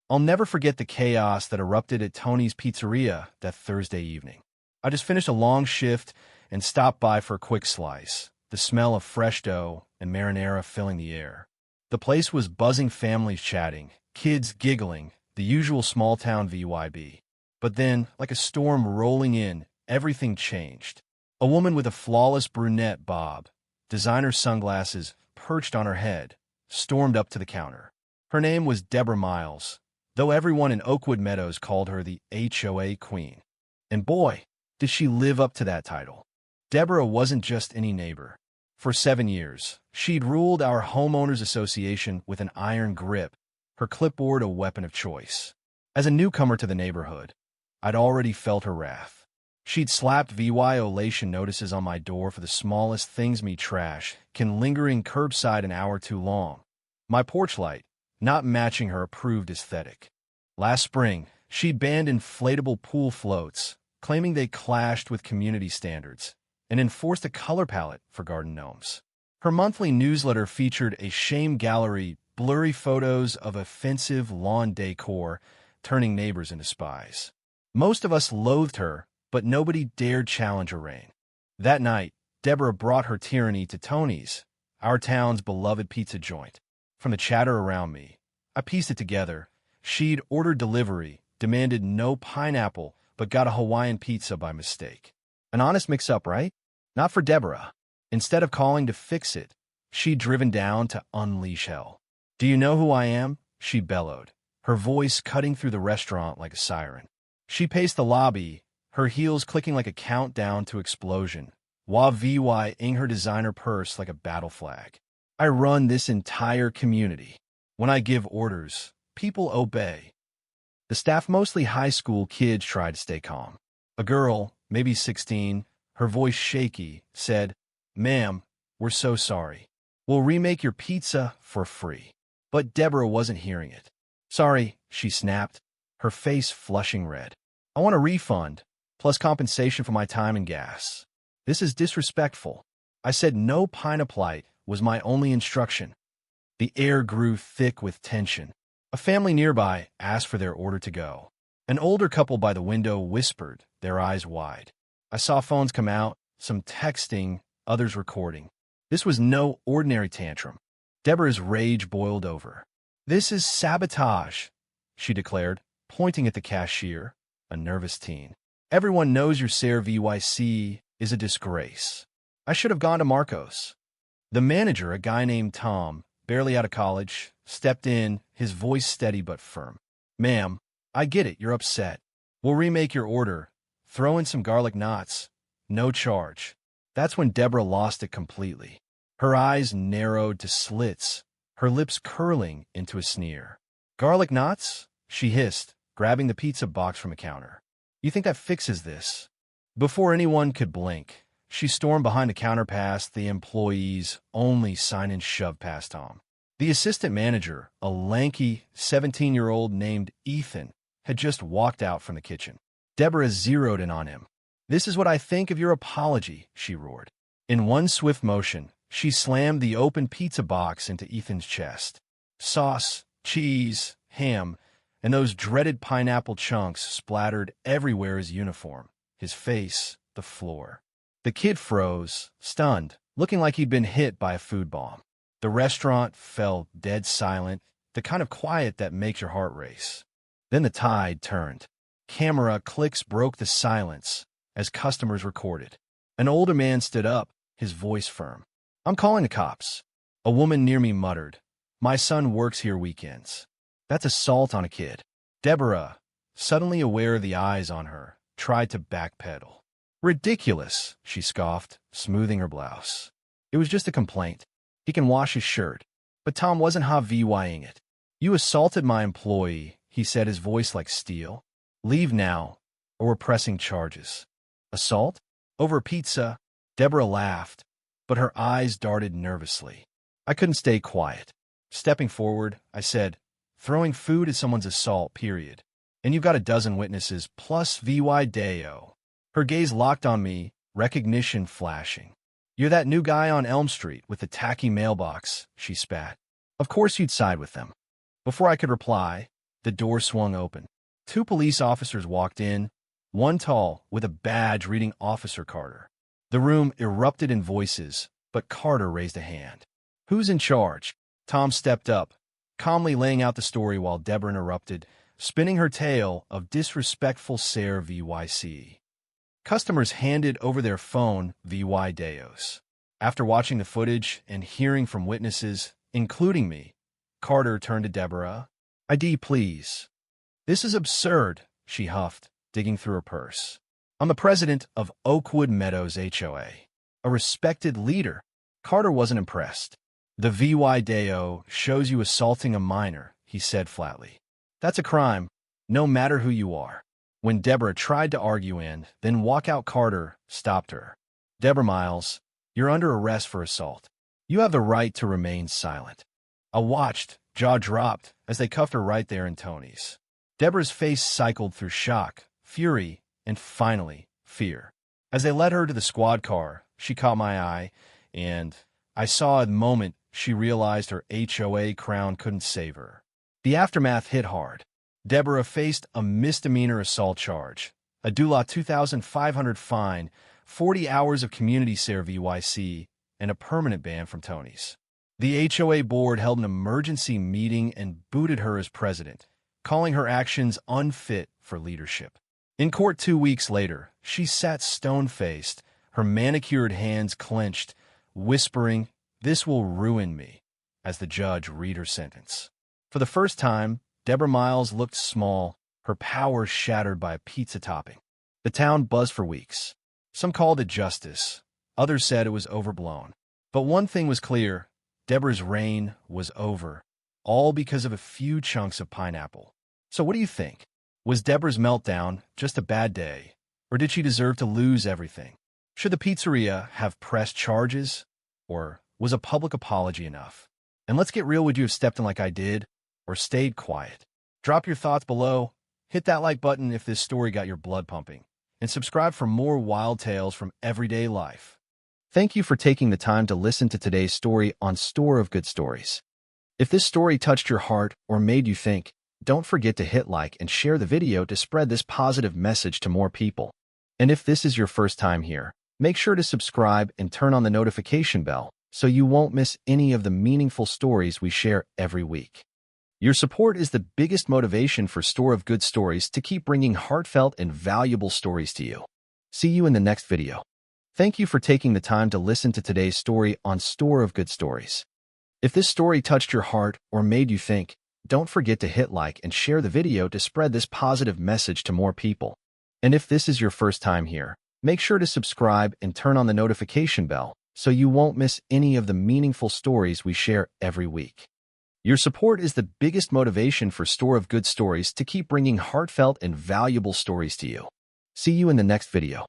I'll never forget the chaos that erupted at Tony's Pizzeria that Thursday evening. I just finished a long shift and stopped by for a quick slice, the smell of fresh dough and marinara filling the air. The place was buzzing, families chatting, kids giggling, the usual small-town vibe. But then, like a storm rolling in, everything changed. A woman with a flawless brunette bob, designer sunglasses perched on her head, stormed up to the counter. Her name was Deborah Miles, though everyone in Oakwood Meadows called her the HOA Queen. And boy, did she live up to that title. Deborah wasn't just any neighbor. For 7 years, she'd ruled our Homeowners Association with an iron grip, her clipboard a weapon of choice. As a newcomer to the neighborhood, I'd already felt her wrath. She'd slapped violation notices on my door for the smallest things, me trash, can lingering curbside an hour too long. My porch light, not matching her approved aesthetic. Last spring, she banned inflatable pool floats, claiming they clashed with community standards, and enforced a color palette for garden gnomes. Her monthly newsletter featured a shame gallery, blurry photos of offensive lawn decor, turning neighbors into spies. Most of us loathed her, but nobody dared challenge her reign. That night, Deborah brought her tyranny to Tony's, our town's beloved pizza joint. From the chatter around me, I pieced it together. She'd ordered delivery, demanded no pineapple, but got a Hawaiian pizza by mistake. An honest mix-up, right? Not for Deborah. Instead of calling to fix it, she'd driven down to unleash hell. "Do you know who I am?" she bellowed, her voice cutting through the restaurant like a siren. She paced the lobby, her heels clicking like a countdown to explosion, while VYing her designer purse like a battle flag. "I run this entire community. When I give orders, people obey." The staff, mostly high school kids, tried to stay calm. A girl, maybe 16, her voice shaky, said, "Ma'am, we're so sorry. We'll remake your pizza for free." But Deborah wasn't hearing it. "Sorry," she snapped, her face flushing red. "I want a refund, plus compensation for my time and gas. This is disrespectful." I said no pineapple was my only instruction. The air grew thick with tension. A family nearby asked for their order to go. An older couple by the window whispered, their eyes wide. I saw phones come out, some texting, others recording. This was no ordinary tantrum. Deborah's rage boiled over. "This is sabotage," she declared, pointing at the cashier, a nervous teen. "Everyone knows your CRVYC is a disgrace. I should have gone to Marcos." The manager, a guy named Tom, barely out of college, stepped in, his voice steady but firm. "Ma'am, I get it, you're upset. We'll remake your order. Throw in some garlic knots. No charge." That's when Deborah lost it completely. Her eyes narrowed to slits, her lips curling into a sneer. "Garlic knots?" she hissed, grabbing the pizza box from a counter. "You think that fixes this?" Before anyone could blink, she stormed behind the counter past the employees, only sign-in shove past Tom. The assistant manager, a lanky 17-year-old named Ethan, had just walked out from the kitchen. Deborah zeroed in on him. "This is what I think of your apology," she roared. In one swift motion, she slammed the open pizza box into Ethan's chest. Sauce, cheese, ham, and those dreaded pineapple chunks splattered everywhere his uniform, his face, the floor. The kid froze, stunned, looking like he'd been hit by a food bomb. The restaurant fell dead silent, the kind of quiet that makes your heart race. Then the tide turned. Camera clicks broke the silence as customers recorded. An older man stood up, his voice firm. "I'm calling the cops." A woman near me muttered, "My son works here weekends." That's assault on a kid. Deborah, suddenly aware of the eyes on her, tried to backpedal. "Ridiculous," she scoffed, smoothing her blouse. "It was just a complaint. He can wash his shirt." But Tom wasn't VYing it. "You assaulted my employee," he said, his voice like steel. "Leave now, or we're pressing charges." "Assault? Over pizza?" Deborah laughed, but her eyes darted nervously. I couldn't stay quiet. Stepping forward, I said, "Throwing food at someone's assault, period. And you've got a dozen witnesses, plus VY Deo." Her gaze locked on me, recognition flashing. "You're that new guy on Elm Street with the tacky mailbox," she spat. "Of course you'd side with them." Before I could reply, The door swung open. Two police officers walked in, one tall, with a badge reading Officer Carter. The room erupted in voices, but Carter raised a hand. "Who's in charge?" Tom stepped up, calmly laying out the story while Deborah interrupted, spinning her tale of disrespectful Sarah VYC. Customers handed over their phone VY Deos. After watching the footage and hearing from witnesses, including me, Carter turned to Deborah. "ID, please." "This is absurd," she huffed, digging through her purse. "I'm the president of Oakwood Meadows HOA, a respected leader." Carter wasn't impressed. "The VY Deo shows you assaulting a minor," he said flatly. "That's a crime, no matter who you are." When Deborah tried to argue and then walk out, Carter stopped her. "Deborah Miles, you're under arrest for assault. You have the right to remain silent." I watched, jaw dropped, as they cuffed her right there in Tony's. Deborah's face cycled through shock, fury, and finally, fear. As they led her to the squad car, she caught my eye, and I saw at the moment she realized her HOA crown couldn't save her. The aftermath hit hard. Deborah faced a misdemeanor assault charge, a DULA $2,500 fine, 40 hours of community service VYC, and a permanent ban from Tony's. The HOA board held an emergency meeting and booted her as president, calling her actions unfit for leadership. In court 2 weeks later, she sat stone-faced, her manicured hands clenched, whispering, "This will ruin me," as the judge read her sentence. For the first time, Deborah Miles looked small, her power shattered by a pizza topping. The town buzzed for weeks. Some called it justice. Others said it was overblown. But one thing was clear: Deborah's reign was over, all because of a few chunks of pineapple. So what do you think? Was Deborah's meltdown just a bad day, or did she deserve to lose everything? Should the pizzeria have pressed charges, or was a public apology enough? And let's get real, would you have stepped in like I did, or stayed quiet? Drop your thoughts below, hit that like button if this story got your blood pumping, and subscribe for more wild tales from everyday life. Thank you for taking the time to listen to today's story on Store of Good Stories. If this story touched your heart or made you think, don't forget to hit like and share the video to spread this positive message to more people. And if this is your first time here, make sure to subscribe and turn on the notification bell so you won't miss any of the meaningful stories we share every week. Your support is the biggest motivation for Store of Good Stories to keep bringing heartfelt and valuable stories to you. See you in the next video. Thank you for taking the time to listen to today's story on Store of Good Stories. If this story touched your heart or made you think, don't forget to hit like and share the video to spread this positive message to more people. And if this is your first time here, make sure to subscribe and turn on the notification bell so you won't miss any of the meaningful stories we share every week. Your support is the biggest motivation for Store of Good Stories to keep bringing heartfelt and valuable stories to you. See you in the next video.